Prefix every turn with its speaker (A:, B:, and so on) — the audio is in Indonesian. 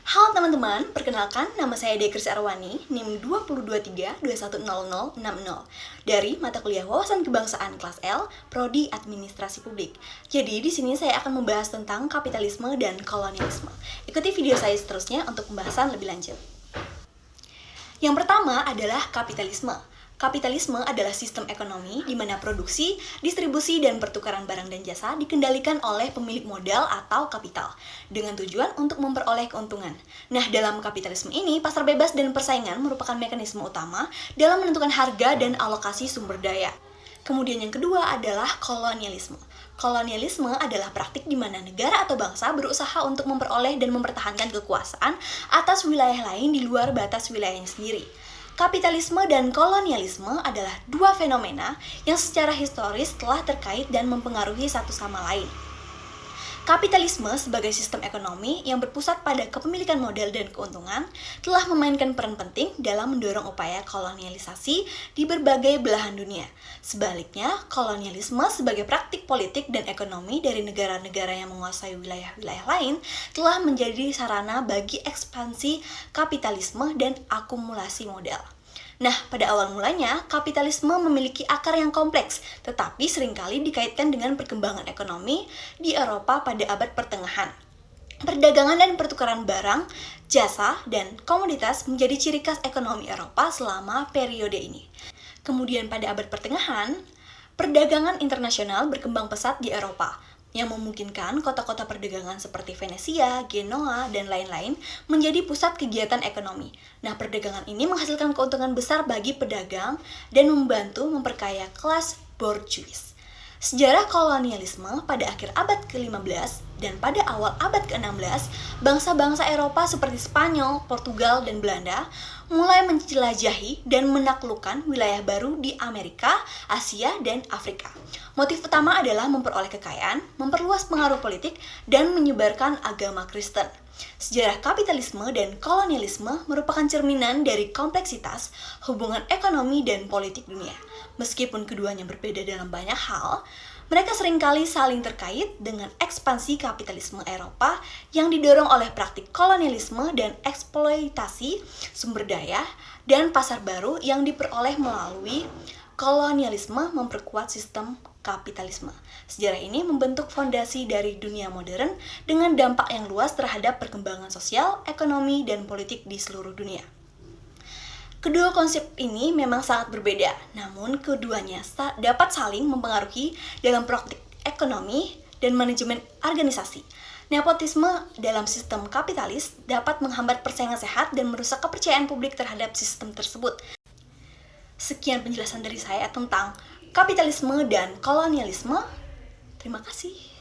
A: Halo teman-teman, perkenalkan nama saya Dekris Arwani, NIM 2023-210060 dari mata kuliah Wawasan Kebangsaan kelas L, Prodi Administrasi Publik. Jadi di sini saya akan membahas tentang kapitalisme dan kolonialisme. Ikuti video saya seterusnya untuk pembahasan lebih lanjut. Yang pertama adalah kapitalisme. Kapitalisme adalah sistem ekonomi di mana produksi, distribusi, dan pertukaran barang dan jasa dikendalikan oleh pemilik modal atau kapital dengan tujuan untuk memperoleh keuntungan. Nah, dalam kapitalisme ini, pasar bebas dan persaingan merupakan mekanisme utama dalam menentukan harga dan alokasi sumber daya. Kemudian yang kedua adalah kolonialisme. Kolonialisme adalah praktik di mana negara atau bangsa berusaha untuk memperoleh dan mempertahankan kekuasaan atas wilayah lain di luar batas wilayahnya sendiri. Kapitalisme dan kolonialisme adalah dua fenomena yang secara historis telah terkait dan mempengaruhi satu sama lain. Kapitalisme sebagai sistem ekonomi yang berpusat pada kepemilikan modal dan keuntungan telah memainkan peran penting dalam mendorong upaya kolonialisasi di berbagai belahan dunia. Sebaliknya, kolonialisme sebagai praktik politik dan ekonomi dari negara-negara yang menguasai wilayah-wilayah lain telah menjadi sarana bagi ekspansi kapitalisme dan akumulasi modal. Nah, pada awal mulanya, kapitalisme memiliki akar yang kompleks, tetapi seringkali dikaitkan dengan perkembangan ekonomi di Eropa pada abad pertengahan. Perdagangan dan pertukaran barang, jasa, dan komoditas menjadi ciri khas ekonomi Eropa selama periode ini. Kemudian pada abad pertengahan, perdagangan internasional berkembang pesat di Eropa, yang memungkinkan kota-kota perdagangan seperti Venesia, Genoa, dan lain-lain menjadi pusat kegiatan ekonomi. Nah, perdagangan ini menghasilkan keuntungan besar bagi pedagang dan membantu memperkaya kelas borjuis. Sejarah kolonialisme pada akhir abad ke-15 dan pada awal abad ke-16, bangsa-bangsa Eropa seperti Spanyol, Portugal, dan Belanda mulai menjelajahi dan menaklukkan wilayah baru di Amerika, Asia, dan Afrika. Motif utama adalah memperoleh kekayaan, memperluas pengaruh politik, dan menyebarkan agama Kristen. Sejarah kapitalisme dan kolonialisme merupakan cerminan dari kompleksitas hubungan ekonomi dan politik dunia. Meskipun keduanya berbeda dalam banyak hal, mereka seringkali saling terkait dengan ekspansi kapitalisme Eropa yang didorong oleh praktik kolonialisme dan eksploitasi sumber daya dan pasar baru yang diperoleh melalui kolonialisme memperkuat sistem kapitalisme. Sejarah ini membentuk fondasi dari dunia modern dengan dampak yang luas terhadap perkembangan sosial, ekonomi, dan politik di seluruh dunia. Kedua konsep ini memang sangat berbeda, namun keduanya dapat saling mempengaruhi dalam praktik ekonomi dan manajemen organisasi. Nepotisme dalam sistem kapitalis dapat menghambat persaingan sehat dan merusak kepercayaan publik terhadap sistem tersebut. Sekian penjelasan dari saya tentang kapitalisme dan kolonialisme. Terima kasih.